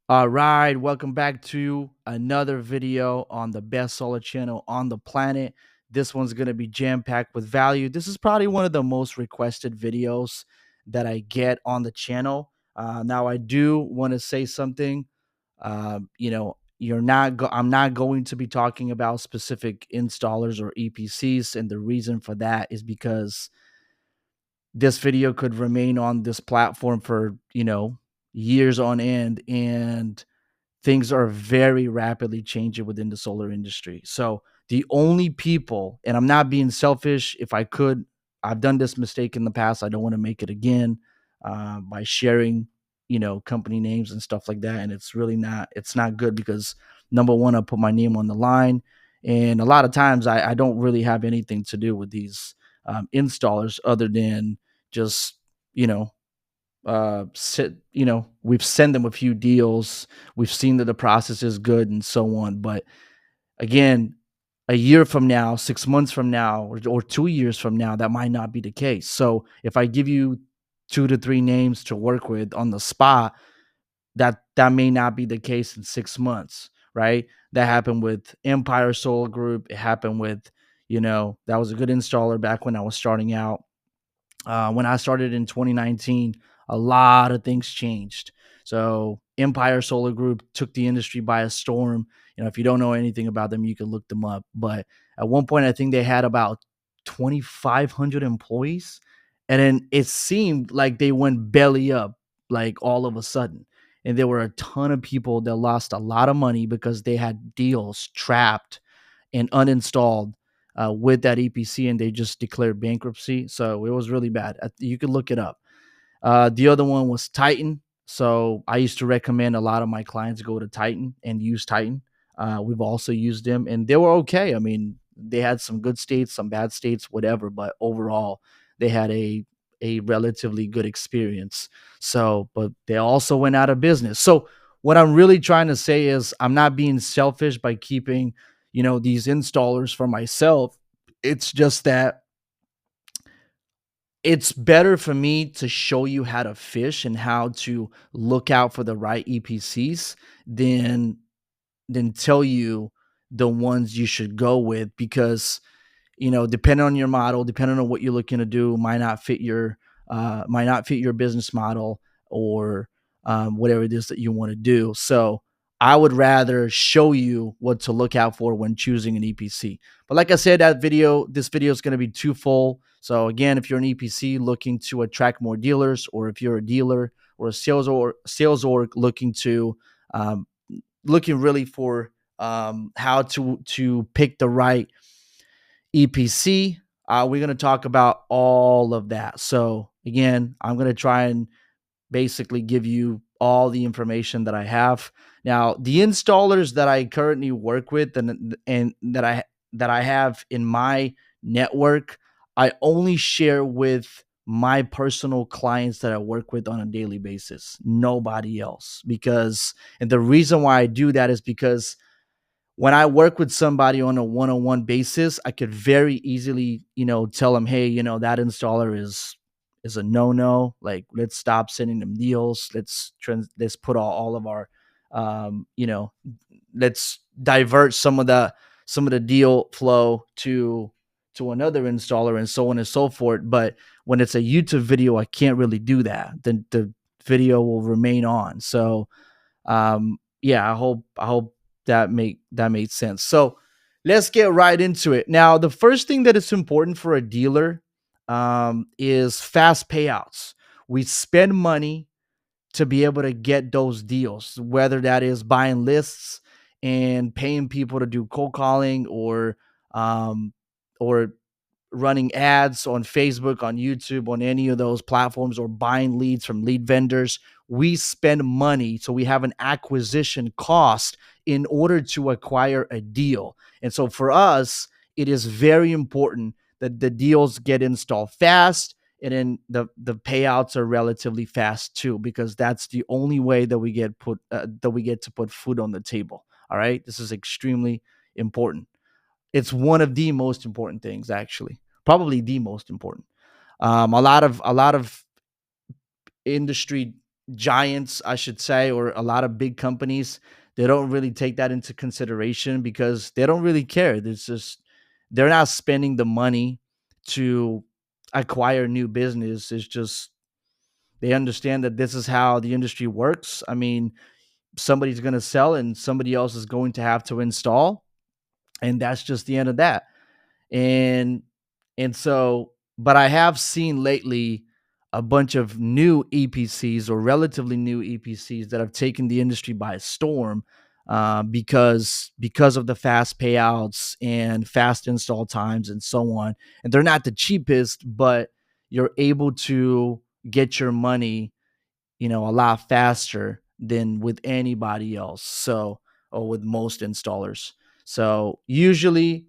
All right, welcome back to another video on the best solar channel on the planet. This one's going to be jam-packed with value. This is probably one of the most requested videos that I get on the channel. Now, I do want to say something. I'm not going to be talking about specific installers or EPCs, and the reason for that is because this video could remain on this platform for years on end, and things are very rapidly changing within the solar industry. So the only people, and I'm not being selfish, if I could, I've done this mistake in the past. I don't want to make it again by sharing, company names and stuff like that. And it's not good because number one, I put my name on the line. And a lot of times I don't really have anything to do with these installers other than just, you know, we've sent them a few deals. We've seen that the process is good and so on. But again, a year from now, 6 months from now, or 2 years from now, that might not be the case. So if I give you 2 to 3 names to work with on the spot, that may not be the case in 6 months, right? That happened with Empire Solar Group. It happened with, that was a good installer back when I was starting out. When I started in 2019, a lot of things changed. So Empire Solar Group took the industry by a storm. If you don't know anything about them, you can look them up. But at one point, I think they had about 2,500 employees, and then it seemed like they went belly up, like all of a sudden. And there were a ton of people that lost a lot of money because they had deals trapped and uninstalled with that EPC, and they just declared bankruptcy. So it was really bad. You could look it up. The other one was Titan. So I used to recommend a lot of my clients go to Titan and use Titan. We've also used them, and they were okay. I mean, they had some good states, some bad states, whatever, but overall, they had a relatively good experience. So, but they also went out of business. So, what I'm really trying to say is, I'm not being selfish by keeping, these installers for myself. It's just that it's better for me to show you how to fish and how to look out for the right EPCs than tell you the ones you should go with, because depending on your model, depending on what you're looking to do, might not fit your business model, or whatever it is that you want to do. So I would rather show you what to look out for when choosing an EPC. But like I said, this video is going to be twofold. So again, if you're an EPC looking to attract more dealers, or if you're a dealer or a sales org um, looking really for how to pick the right EPC. We're going to talk about all of that. So again, I'm going to try and basically give you all the information that I have. Now, the installers that I currently work with and that I have in my network, I only share with my personal clients that I work with on a daily basis. Nobody else. And the reason why I do that is because when I work with somebody on a one-on-one basis, I could very easily, tell them, hey, that installer is a no-no. Like, let's stop sending them deals. Let's put all of our, um, you know, let's divert some of the deal flow to another installer, and so on and so forth. But when it's a YouTube video, I can't really do that. Then the video will remain on. So yeah, I hope that made sense. So let's get right into it. Now, the first thing that is important for a dealer is fast payouts. We spend money to be able to get those deals, whether that is buying lists and paying people to do cold calling, um, or running ads on Facebook, on YouTube, on any of those platforms, or buying leads from lead vendors. We spend money, so we have an acquisition cost in order to acquire a deal. And so for us, it is very important that the deals get installed fast, and then the payouts are relatively fast too, because that's the only way that we get to put food on the table. All right, this is extremely important. It's one of the most important things, actually, probably the most important. A lot of industry giants, I should say, or a lot of big companies, they don't really take that into consideration because they don't really care. There's just they're not spending the money to acquire new business. It's just they understand that this is how the industry works. I mean, somebody's going to sell and somebody else is going to have to install, and that's just the end of that. And so but I have seen lately a bunch of new EPCs or relatively new EPCs that have taken the industry by storm, because of the fast payouts and fast install times and so on. And they're not the cheapest, but you're able to get your money, a lot faster than with anybody else. So, or with most installers. So usually,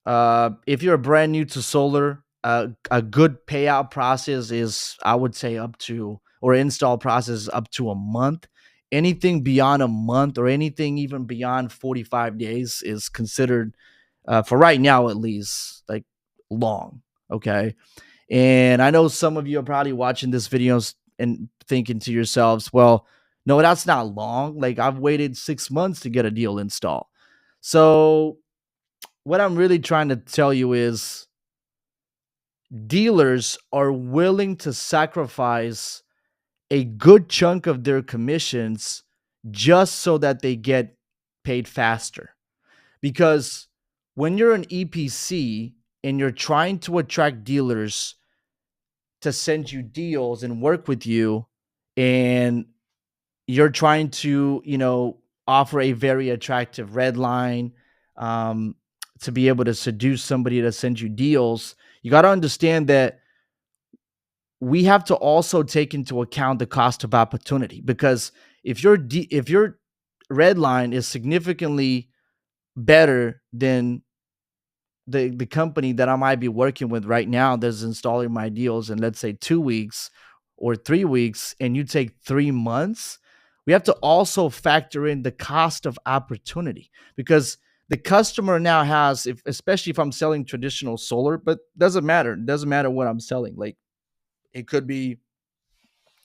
if you're brand new to solar, a good payout process is, I would say, up to, or install process up to a month. Anything beyond a month or anything even beyond 45 days is considered, for right now at least, like long. Okay. And I know some of you are probably watching this videos and thinking to yourselves, well, no, that's not long. Like I've waited 6 months to get a deal installed. So what I'm really trying to tell you is dealers are willing to sacrifice a good chunk of their commissions just so that they get paid faster. Because when you're an EPC and you're trying to attract dealers to send you deals and work with you, and you're trying to, offer a very attractive red line, um, to be able to seduce somebody to send you deals, you got to understand that we have to also take into account the cost of opportunity. Because if your red line is significantly better than the company that I might be working with right now that's installing my deals in, let's say, 2 weeks or 3 weeks, and you take 3 months, we have to also factor in the cost of opportunity. Because the customer now has, if especially if I'm selling traditional solar, but doesn't matter what I'm selling. Like it could be,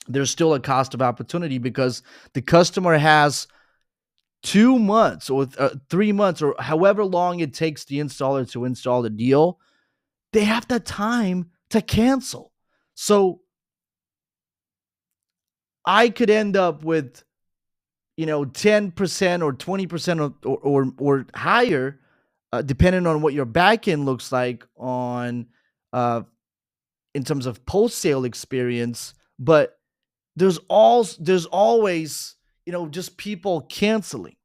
there's still a cost of opportunity because the customer has 2 months or 3 months or however long it takes the installer to install the deal. They have the time to cancel. So I could end up with, 10% or 20% or higher, depending on what your back end looks like on, uh, in terms of post sale experience. But there's always, just people canceling.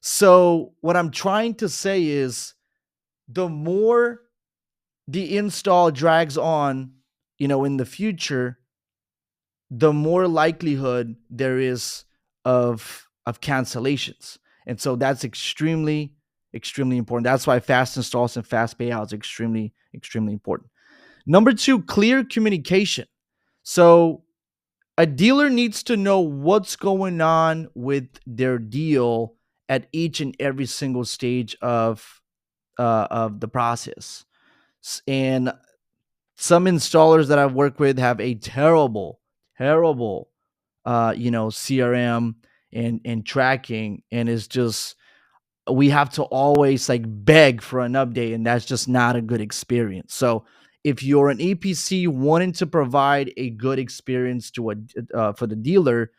So what I'm trying to say is the more the install drags on, in the future, the more likelihood there is of cancellations. And so that's extremely important. That's why fast installs and fast payouts extremely important. Number 2, clear communication. So a dealer needs to know what's going on with their deal at each and every single stage of the process. And some installers that I've worked with have a terrible, CRM and tracking, and it's just, we have to always like beg for an update, and that's just not a good experience. So if you're an EPC wanting to provide a good experience to for the dealer,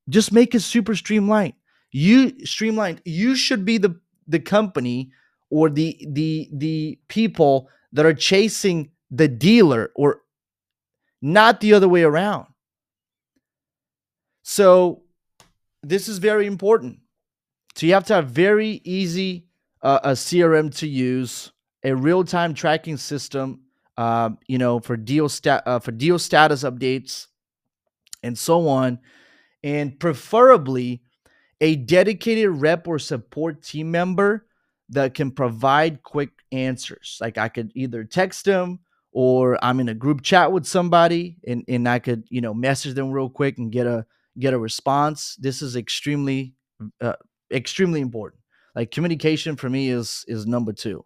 just make it super streamlined. You should be the company or the people that are chasing the dealer, or not the other way around. So this is very important. So you have to have very easy, a CRM to use, a real time tracking system, for deal status updates and so on, and preferably a dedicated rep or support team member that can provide quick answers. Like I could either text them, or I'm in a group chat with somebody, and I could, message them real quick and get a response. This is uh, extremely important. Like communication for me is number 2.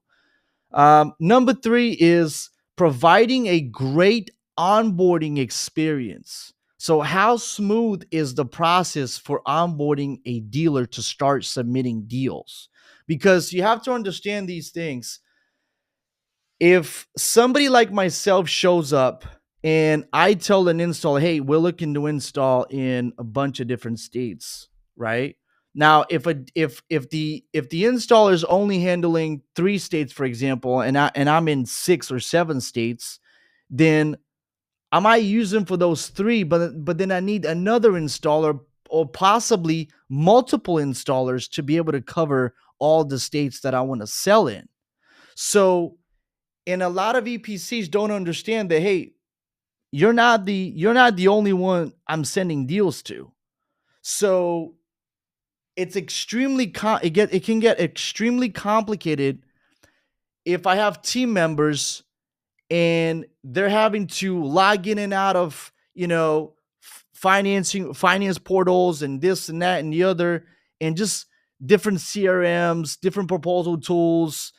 Number 3 is providing a great onboarding experience. So, how smooth is the process for onboarding a dealer to start submitting deals? Because you have to understand these things. If somebody like myself shows up and I tell an installer, hey, we're looking to install in a bunch of different states, right? Now, if the installer is only handling 3 states, for example, and I'm in 6 or 7 states, then I might use them for those three, but then I need another installer or possibly multiple installers to be able to cover all the states that I want to sell in. So, and a lot of EPCs don't understand that, hey, you're not the only one I'm sending deals to. So it's it can get extremely complicated if I have team members and they're having to log in and out of, finance portals and this and that and the other, and just different CRMs, different proposal tools.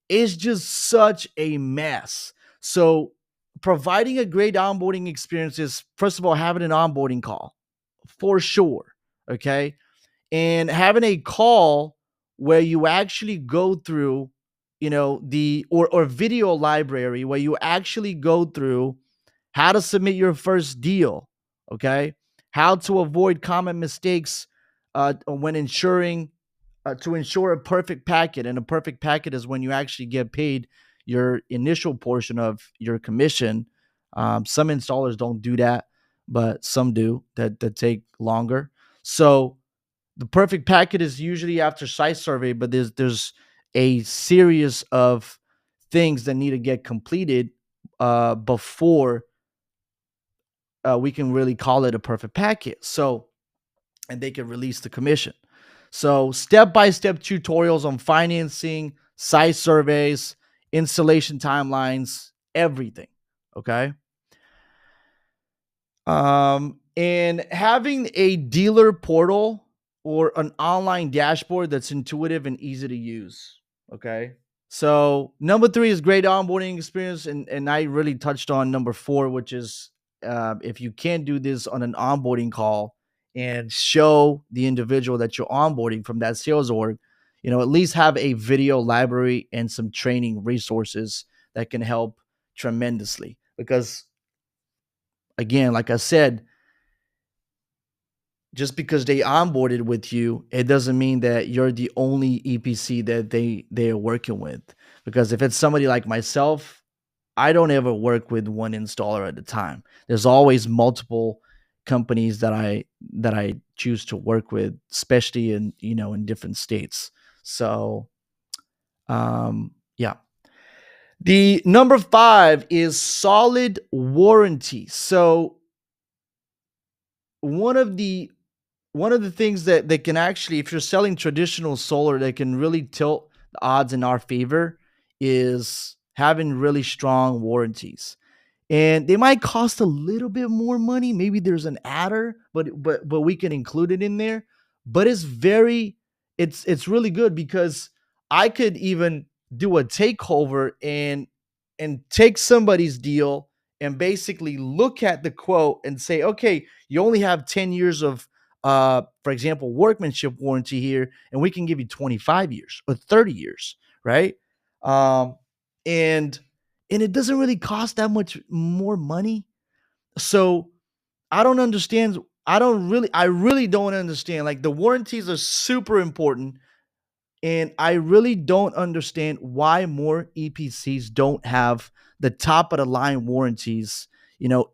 It's just such a mess. So providing a great onboarding experience is, first of all, having an onboarding call for sure. Okay. And having a call where you actually go through, the or video library where you actually go through how to submit your first deal. Okay. How to avoid common mistakes when ensuring to ensure a perfect packet. And a perfect packet is when you actually get paid your initial portion of your commission. Some installers don't do that, but some do that take longer. So the perfect packet is usually after site survey, but there's a series of things that need to get completed before we can really call it a perfect packet. So, and they can release the commission. So, step by step tutorials on financing, site surveys, installation timelines, everything. Okay. And having a dealer portal or an online dashboard that's intuitive and easy to use. Okay. So number three is great onboarding experience, and I really touched on number four, which is if you can't do this on an onboarding call and show the individual that you're onboarding from that sales org, at least have a video library and some training resources that can help tremendously. Because again, like I said, just because they onboarded with you, it doesn't mean that you're the only EPC that they are working with. Because if it's somebody like myself, I don't ever work with one installer at a time. There's always multiple companies that I choose to work with, especially in different states. So yeah. The number five is solid warranty. So one of the one of the things that can actually, if you're selling traditional solar, that can really tilt the odds in our favor is having really strong warranties. And they might cost a little bit more money. Maybe there's an adder, but we can include it in there. But it's really good because I could even do a takeover and take somebody's deal and basically look at the quote and say, okay, you only have 10 years of for example, workmanship warranty here, and we can give you 25 years or 30 years, right? Um, and and it doesn't really cost that much more money. So I don't understand. I really don't understand. Like, the warranties are super important, and I really don't understand why more EPCs don't have the top of the line warranties.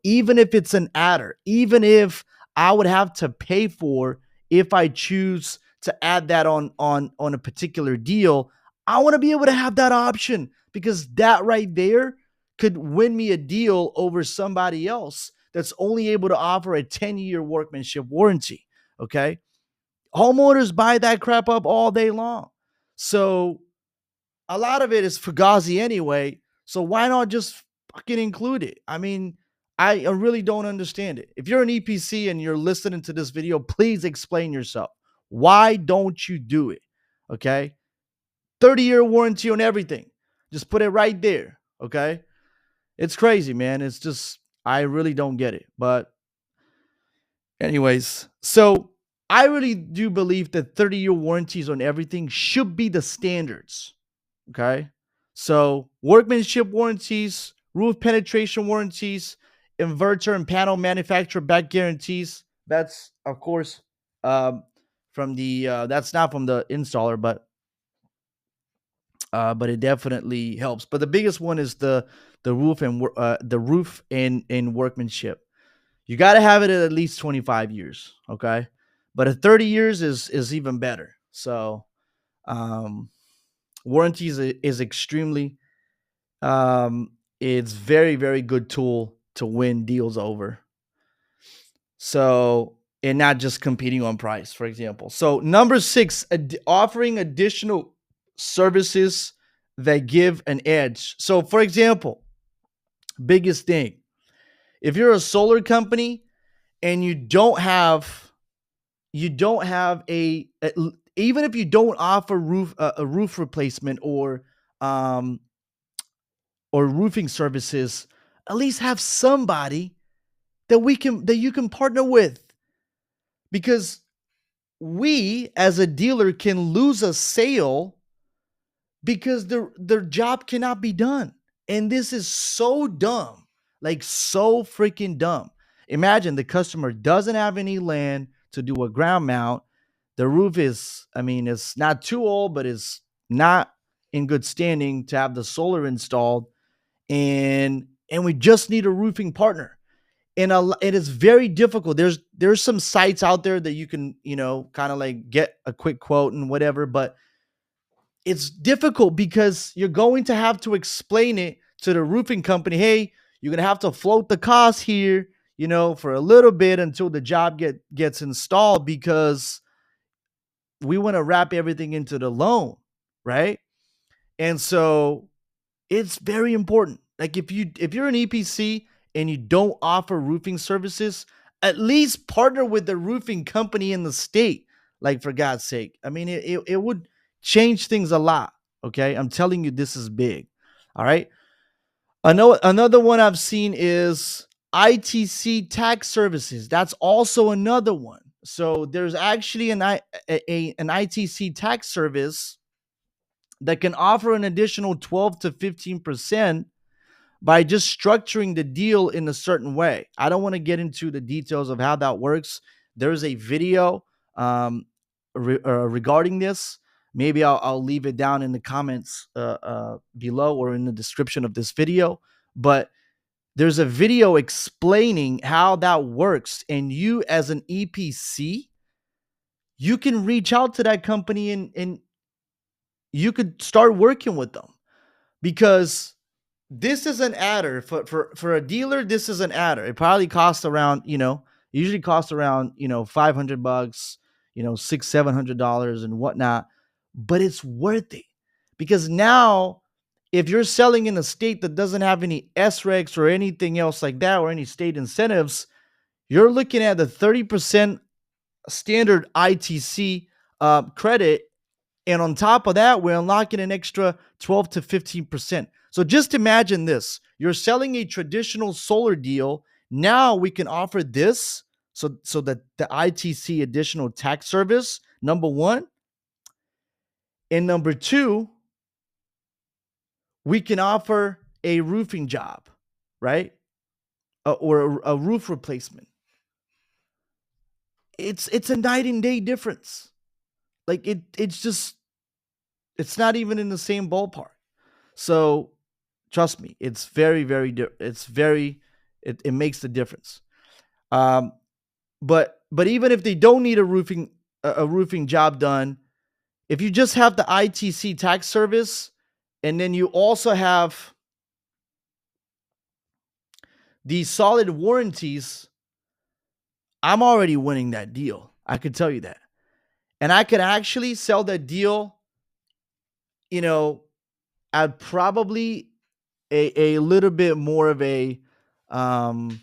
Even if it's an adder, even if I would have to pay for, if I choose to add that on a particular deal, I want to be able to have that option, because that right there could win me a deal over somebody else that's only able to offer a 10-year workmanship warranty. Okay. Homeowners buy that crap up all day long. So a lot of it is fugazi anyway. So why not just fucking include it? I mean, I really don't understand it. If you're an EPC and you're listening to this video, please explain yourself. Why don't you do it? Okay. 30-year warranty on everything. Just put it right there. Okay. It's crazy, man. It's just, I really don't get it. But Anyways, so I really do believe that 30-year warranties on everything should be the standards. Okay. So workmanship warranties, roof penetration warranties, inverter and panel manufacturer back guarantees. That's of course um, from the that's not from the installer, but it definitely helps. But the biggest one is the roof and the roof and workmanship. You got to have it at least 25 years, okay? But at 30 years is even better. So um, warranties is extremely it's very good tool to win deals over. So and not just competing on price, for example. So number 6, offering additional services that give an edge. So for example, biggest thing, if you're a solar company and you don't have even if you don't offer a roof replacement um or roofing services, at least have somebody that you can partner with, because we as a dealer can lose a sale because their job cannot be done. And this is so dumb. Like so freaking dumb. Imagine the customer doesn't have any land to do a ground mount. The roof is, I mean, it's not too old, but it's not in good standing to have the solar installed. And we just need a roofing partner. And it is very difficult. There's some sites out there that you can, kind of like get a quick quote and whatever, but it's difficult because you're going to have to explain it to the roofing company. Hey, you're going to have to float the cost here, for a little bit until the job gets installed, because we want to wrap everything into the loan, right? And so it's very important. Like if you're an EPC and you don't offer roofing services, at least partner with the roofing company in the state. Like, for God's sake. I mean, it would change things a lot. Okay. I'm telling you, this is big. All right. Another one I've seen is ITC tax services. That's also another one. So there's actually an ITC tax service that can offer an additional 12 to 15% by just structuring the deal in a certain way. I don't want to get into the details of how that works. There's a video regarding this. Maybe I'll leave it down in the comments below or in the description of this video. But there's a video explaining how that works. And you, as an EPC, you can reach out to that company and you could start working with them, because this is an adder for a dealer. This is an adder. It probably costs around, usually costs around, $500, $600-700 and whatnot. But it's worth it, because now if you're selling in a state that doesn't have any SREX or anything else like that, or any state incentives, you're looking at the 30% standard ITC credit. And on top of that, we're unlocking an extra 12 to 15%. So just imagine this. You're selling a traditional solar deal. Now we can offer this. So that the ITC additional tax service, number one. And number two, we can offer a roofing job, right? Or a roof replacement. It's a night and day difference. Like it's not even in the same ballpark. So trust me, it's it makes the difference. Um, but even if they don't need a roofing job done, if you just have the ITC tax service, and then you also have these solid warranties, I'm already winning that deal. I could tell you that. And I could actually sell that deal, you know, at probably a little bit more of um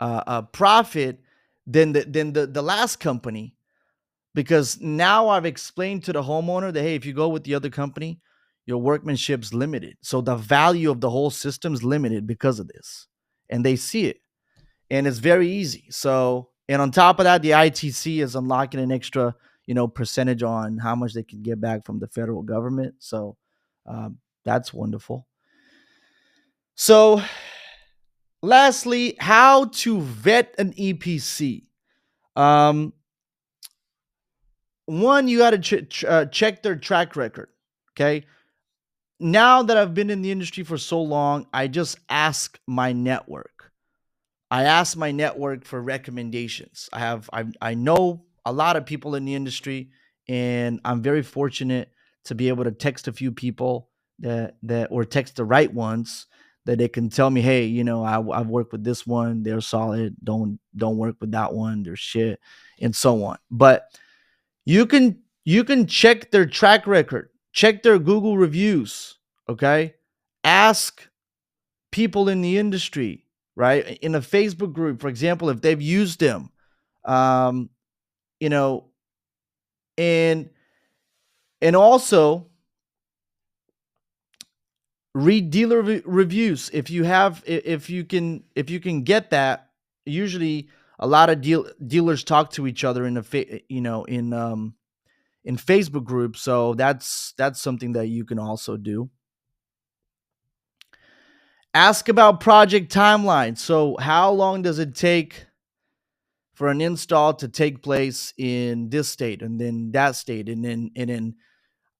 a profit than the last company, because now I've explained to the homeowner that, hey, if you go with the other company, your workmanship's limited. So the value of the whole system's limited because of this. And they see it. And it's very easy. So And on top of that, the ITC is unlocking an extra, percentage on how much they can get back from the federal government. So that's wonderful. So, lastly, how to vet an EPC. Um, One, you got to check their track record. Okay. Now that I've been in the industry for so long, I just ask my network. I ask my network for recommendations. I know a lot of people in the industry, and I'm very fortunate to be able to text a few people that or text the right ones that they can tell me, hey, I've worked with this one, they're solid. Don't work with that one, they're shit, and so on. But you can check their track record, check their Google reviews, okay? Ask people in the industry, right? In a Facebook group, for example, if they've used them, um, you know, and also read dealer reviews if you have if you can get that. Usually, a lot of dealers talk to each other in a in Facebook groups, so that's something that you can also do. Ask about project timeline. So, how long does it take for an install to take place in this state and then that state and then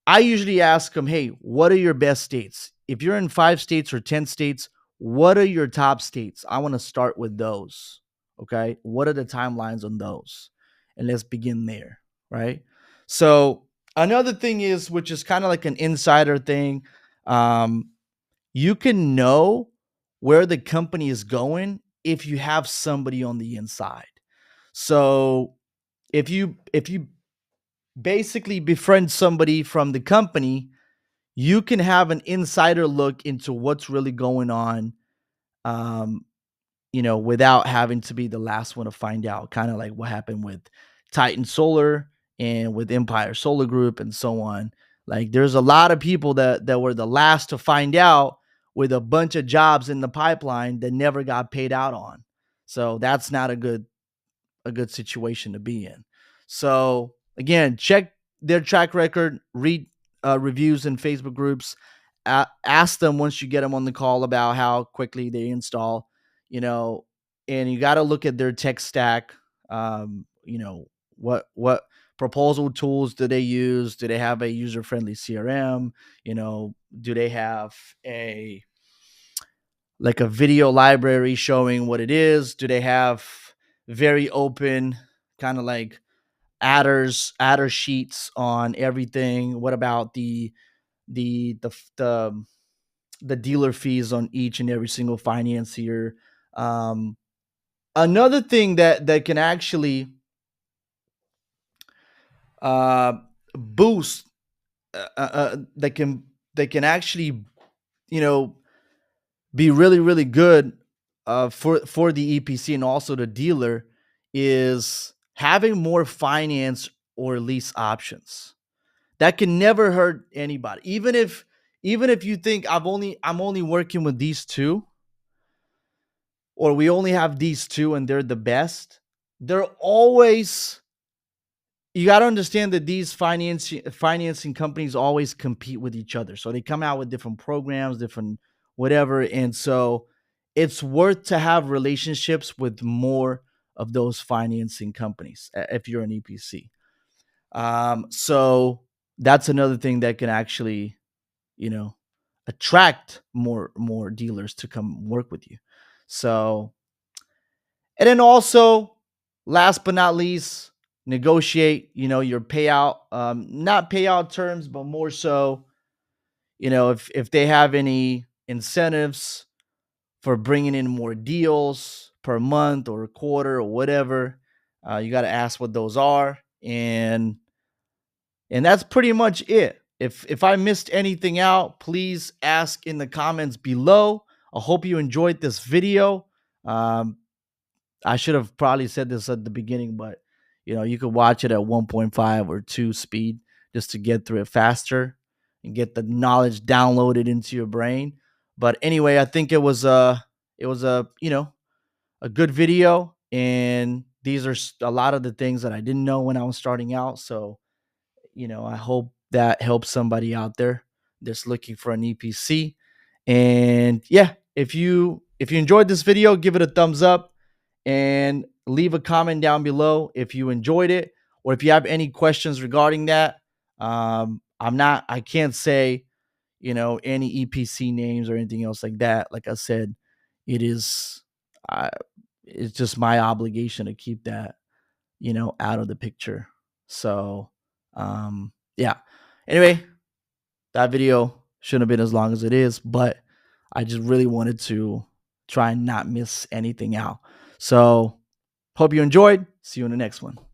I usually ask them, "Hey, what are your best states? If you're in 5 states or 10 states, what are your top states? I want to start with those." Okay? What are the timelines on those? And let's begin there, right? So, another thing is, which is kind of like an insider thing, um you can know where the company is going if you have somebody on the inside. So, if you basically befriend somebody from the company, you can have an insider look into what's really going on, um, without having to be the last one to find out. Kind of like what happened with Titan Solar and with Empire Solar Group and so on. Like there's a lot of people that were the last to find out with a bunch of jobs in the pipeline that never got paid out on. So that's not a good situation to be in. So again, check their track record, read reviews in Facebook groups, ask them once you get them on the call about how quickly they install, you know, and you got to look at their tech stack. What proposal tools do they use? Do they have a user friendly CRM? Do they have a like a video library showing what it is? Do they have very open kind of like adder sheets on everything? What about the the the the dealer fees on each and every single financier? Um, Another thing that can actually uh, boost that can actually you know be really really good for the EPC and also the dealer is having more finance or lease options. That can never hurt anybody. Even if you think I'm only working with these two, or we only have these two and they're the best, they're always you got to understand that these financing companies always compete with each other. So they come out with different programs, different whatever, and so it's worth to have relationships with more of those financing companies if you're an EPC. So that's another thing that can actually, you know, attract more dealers to come work with you. So, and then also, last but not least, negotiate, your payout, not payout terms, but more so, if they have any incentives for bringing in more deals per month or a quarter or whatever, you got to ask what those are, and that's pretty much it. If I missed anything out, please ask in the comments below. I hope you enjoyed this video. Um, I should have probably said this at the beginning, but you could watch it at 1.5 or 2 speed just to get through it faster and get the knowledge downloaded into your brain. But anyway, I think it was a good video, and these are a lot of the things that I didn't know when I was starting out. So, I hope that helps somebody out there that's looking for an EPC. And yeah, if you enjoyed this video, give it a thumbs up and leave a comment down below if you enjoyed it or if you have any questions regarding that. I can't say, any EPC names or anything else like that. Like I said, it is, uh, it's just my obligation to keep that, out of the picture. So, yeah. Anyway, that video shouldn't have been as long as it is, but I just really wanted to try and not miss anything out. So, hope you enjoyed. See you in the next one.